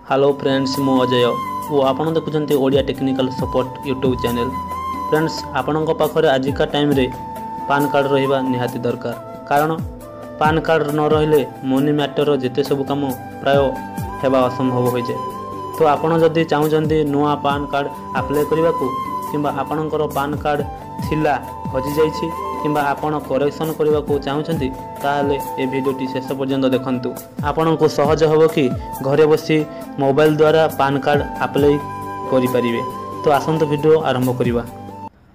Hello friends मु अजय वो आपन देखुं Odia technical support YouTube channel. Friends आपण पाखे आजिका टाइम रे पान कार्ड रहिबा निहाती दरकार, कारण पान कार्ड न रहिले मनी मैटर जिते सब काम प्राय हेबा असंभव हो जाए। तो आपण जदि चाहूँगी नुआ पान कार्ड अप्लाई करने को किंबा आपणकर पान कार्ड थिला हजि जाइछि किंबा आपण करेक्शन करने को चाहूँगी ताहले ए भिडियोटी शेष पर्यंत देखंतु। आपण को सहज होबो कि घरे बसी मोबाइल द्वारा पान कार्ड अप्लाई करि परिबे। तो आसंतु वीडियो आरंभ करिबा।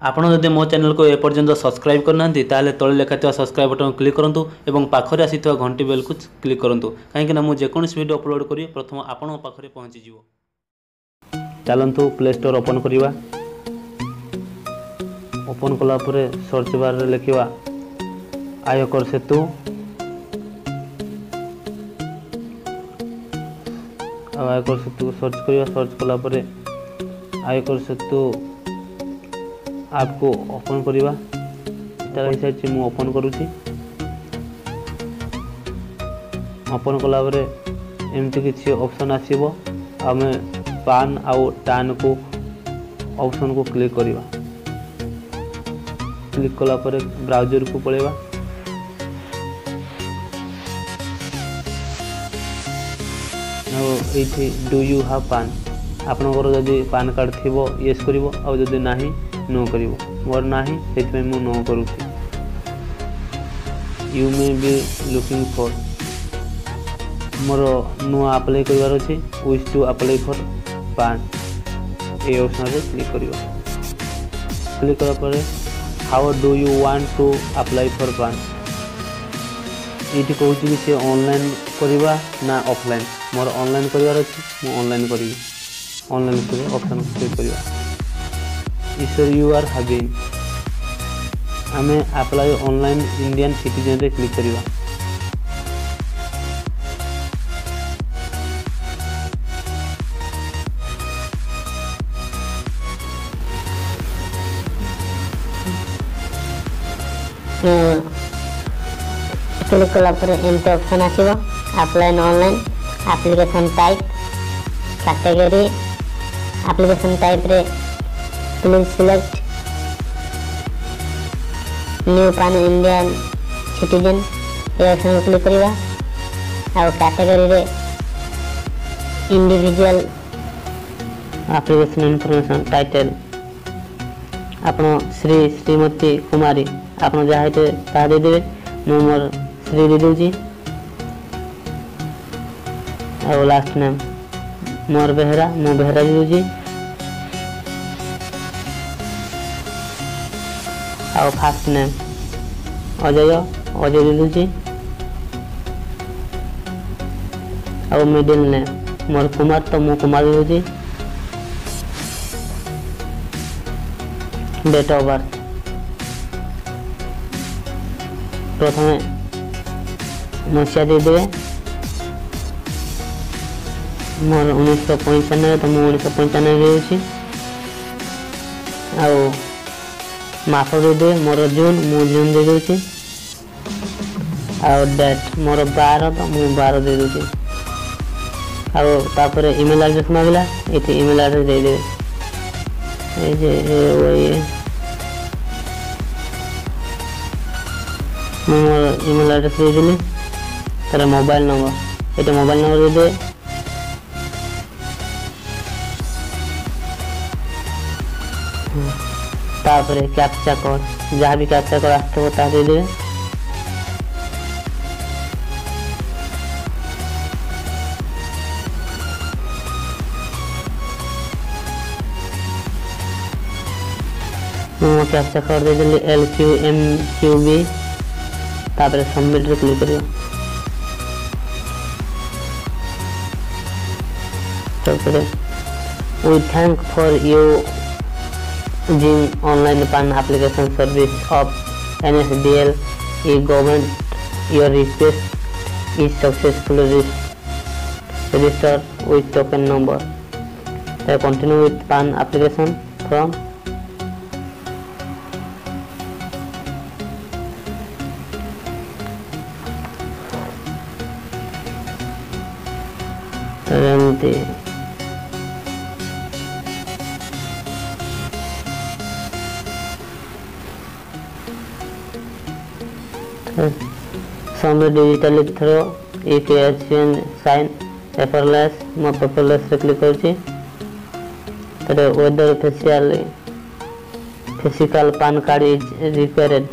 आपण जदि मो चैनल को एपर्यंत सब्सक्राइब करना ताले तले लिखा सब्सक्राइब बटन क्लिक करूँ और पाखरे आसी घंटी बेल को क्लिक करूँ, कहीं मुझे जेकोसी वीडियो अपलोड करी प्रथम आपण पाखरे पहुँची जीवो। चलतु प्ले स्टोर ओपन करिबा। ओपन कला परे सर्च बार रे लिखिबा आयकर सेतु। आयकर सेतु सर्च करिबा। सर्च कला परे आयकर सेतु आपको ओपन करिबा। इटा मु ओपन करूची। ओपन कला परे एमती किसी ऑप्शन आसीबो। आमे पान आउ टान को ऑप्शन को क्लिक करिबा। क्लिक कला परे ब्राउजर को पळेबा। एठी डू यू हैव पान आपनकर जदि पान कार्ड थिबो यस करिवो आ जदि नाही नो करिवो। मोर नाही सेति मु नो करूची। You may be looking for more नो अप्लाई करबार अछि। Wish to apply for PAN ए ऑप्शन रे क्लिक करिवो। क्लिक करा परे how do you want to apply for PAN ये कहूँ कि से ऑनलाइन करवा ना ऑफलाइन। मोर ऑनलाइन करबार अछि, मु ऑनलाइन करी। ऑनलाइन कर ऑप्शन क्लिक करवा। इस यू आर हैविंग आमे अप्लाई ऑनलाइन इंडियन सिटीजन रे क्लिक करवा। क्लिक कला पर एमते ऑप्शन आसीबो apply online. Application type category application type रे please select new PAN Indian citizen ए ऑप्शन क्लिक करिवा। आ कैटेगरी रे इंडिविजुअल एप्लीकेशन इन्फॉर्मेशन टाइटल आपण श्री श्रीमती कुमारी आपण जहाँ ता दे देवे। मु मोर श्री दे दूची और लास्ट नेम मोर बेहरा मु बेहरा दे दूची और फर्स्ट नेम अजय अजय दे दूची और मिडिल नेम मोर कुमार तो मु कुमार दे दूची। डेट ऑफ बर्थ प्रथमे मसीहा दे देवे। मोर 1995 तो मु 1995 देउछि। आउ मास दे दे मोर जून मु जून दे देउछि। आउ डेट मोर 12 तो मु 12 दे देउछि। आउ तापरे ईमेल एड्रेस मांगला एठी ईमेल एड्रेस दे देवे। ए जे ओए मोर ईमेल एड्रेस दे देली। तार मोबाइल नंबर ये मोबाइल नंबर दे दे। तापरे कैप्चा कोड जहाँ भी कैप्चा कोड आते होता दे दे। कैप्चा कोड दे देली LQMQB। तापरे सबमिट रे क्लिक करियो। तापरे we thank for using online PAN application service of NSDL e-government. Your request is successfully registered with token number. Continue with PAN application from तो एमती some digitally through if you sign paperless mo paperless रे click करछि तर whether physical PAN card is required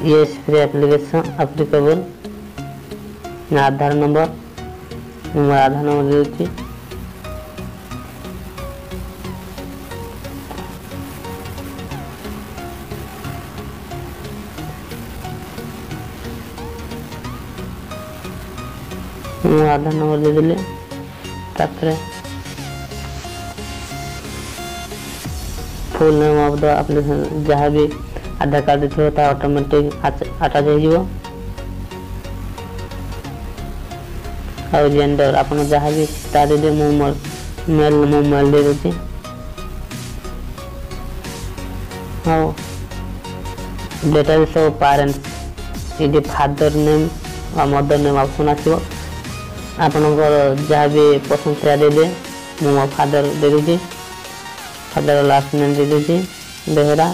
yes free application applicable Aadhaar number more Aadhaar number देछि आधार number दे दिले तापर full name of the application जहाँ भी आधार card थो ता ऑटोमेटिक अटैच हो जिवो और जेंडर अपन जहाँ भी ता दे मो मेल दे देछि हां details of parents is father name और मदर नेम ऑप्शन आछिवो आपनकर जहाँ भी पसंद से दे दे मो फादर दे दीजिए फादर लास्ट नेम दे दीजिए Behera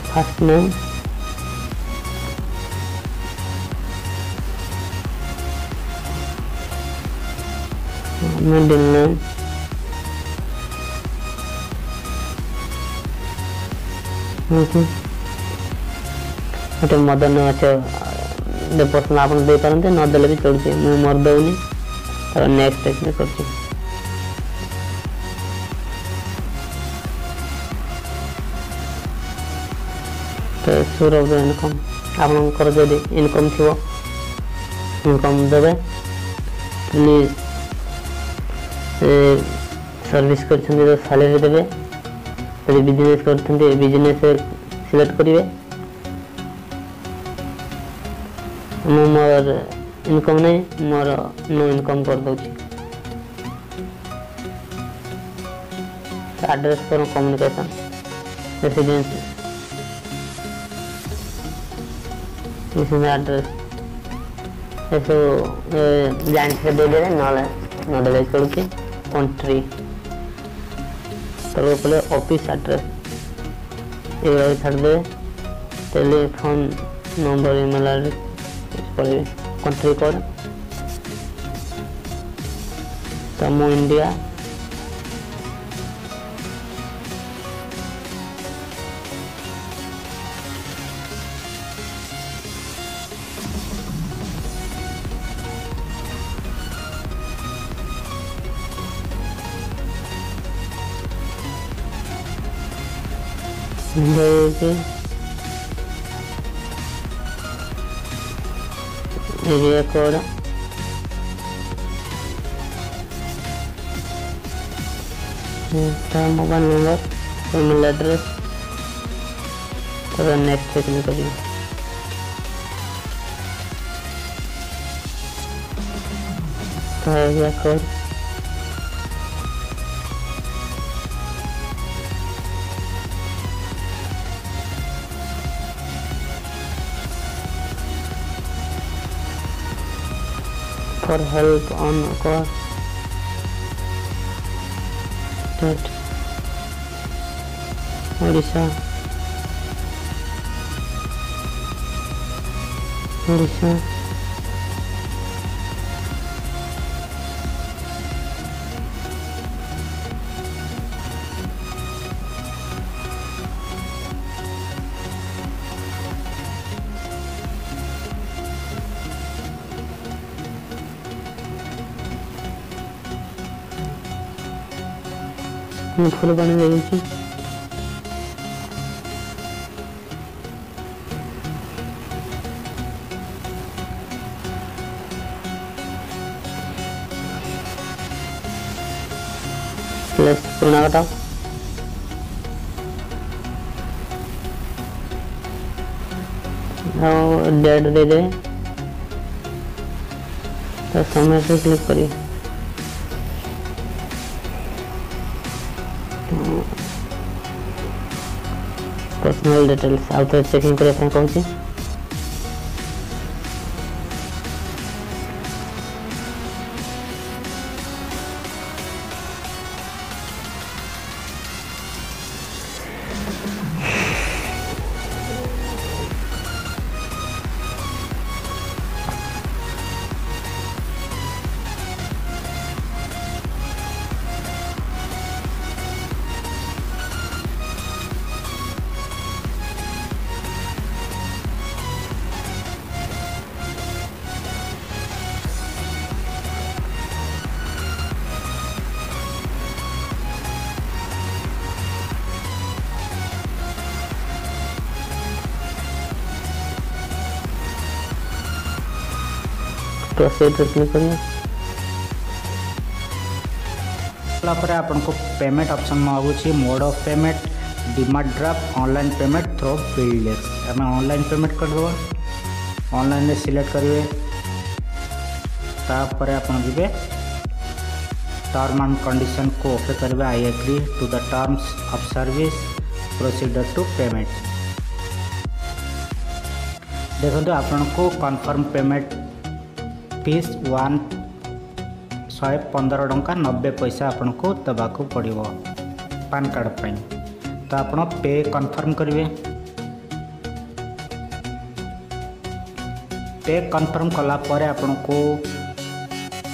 first name middle name गोटे मदर नेम अच्छे पर्सन आप दे पारते नदेले भी चलुचे मुझे मोर दौनी तो नेक्स्ट टेक्निक कर तो सोर्स ऑफ इनकम आपनकर जदि इनकम थिवो इनकम देबे प्लीज सर्विस करछन तो सैलरी देबे यदि बिजनेस करछन बिजनेस सिलेक्ट करिवे मोर इनकम नहीं मोर नो इनकम कर दउछि एड्रेस फॉर कम्युनिकेशन रेसिडेंस इसमें एड्रेस ऐसे जान से दे दे न दे करूछि कंट्री तो पहले ऑफिस एड्रेस ये छाड़ दे टेलीफोन नंबर ईमेल एड्रेस पड़े कंट्री कोड तो मो India area code mobile number email address तो नेक्स्ट क्लिक करिए तो area code for help on call state Odisha full पानी दे दीजिए प्लस पुराना कटाओ और डेट दे दे तो समय से क्लिक करिए पर्सनल डिटेल्स आउ तो चेकिंग करे कहूँ प्रोसीड क्लिक करेंगे। पर आपको पेमेंट ऑप्शन मागुची mode of payment demand draft online payment through BillDesk आम ऑनलाइन पेमेंट करदेव ऑनलाइन सिलेक्ट करेंगे तापर आप जी टर्म एंड कंडीशन को ओके करेंगे I agree to the terms of service proceed to payment. देखो आपको कन्फर्म पेमेंट फीस 115 टंका 90 पैसा आपको देवाक पड़ो पान कार्ड पर। तो आप पे कन्फर्म करेंगे पे कन्फर्म कलापर आपको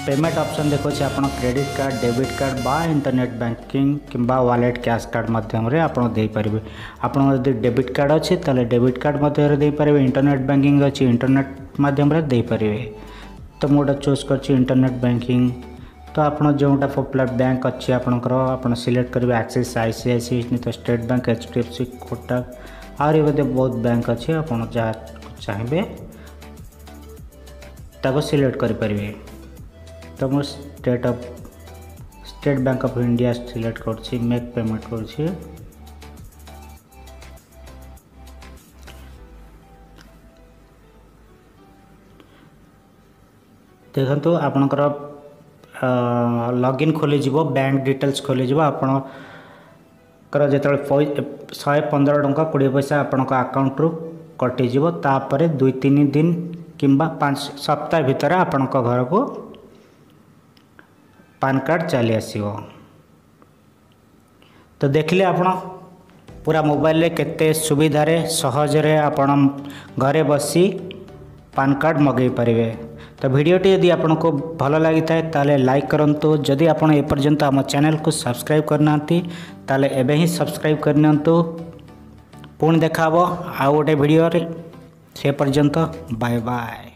पेमेंट ऑप्शन देखो आप क्रेडिट कार्ड डेबिट कार्ड बा इंटरनेट बैंकिंग किंबा वॉलेट कैश कार्ड माध्यम रे आप दे पारे। आपन यदि डेबिट कार्ड अच्छे ताले डेबिट कार्ड मध्य दे पारे इंटरनेट बैंकिंग अच्छी इंटरनेट माध्यम रे दे पारे। तो मोटा चूज कर इंटरनेट बैंकिंग तो आपन जोटा पॉपुलर बैंक अच्छी आपनकर आप सिलेक्ट करेंगे एक्सिस आईसीआईसी नहीं तो स्टेट बैंक एचडीएफसी कोटक और ये बहुत बैंक अच्छे आप जहाँ चाहिए ताको सिलेक्ट करें। तो मो state bank of India select कर मेक पेमेंट कर देखो आपणकर लॉगिन खोली बैंक डिटेल्स खोली आपणकर जो 115 टंका 20 पैसा आपण अकाउंट रु कटिज तापर 2-3 दिन किंबा 5 सप्ताह भितर आपण घर को पान कार्ड चली आसो। तो देखिले आपण पूरा मोबाइल रे केते सुविधा रे सहजरे आपण घरे बसी पान कार्ड मगै पारे। तो वीडियोटी यदि आपको भल लगी था लाइक करंतु जदि आपण एपर्यंत आम चैनल को सब्सक्राइब करना ताले एबे ही सब्सक्राइब करनियंतु। पुणी देखा आउ गोटे वीडियो रे से पर्यंत बाय बाय।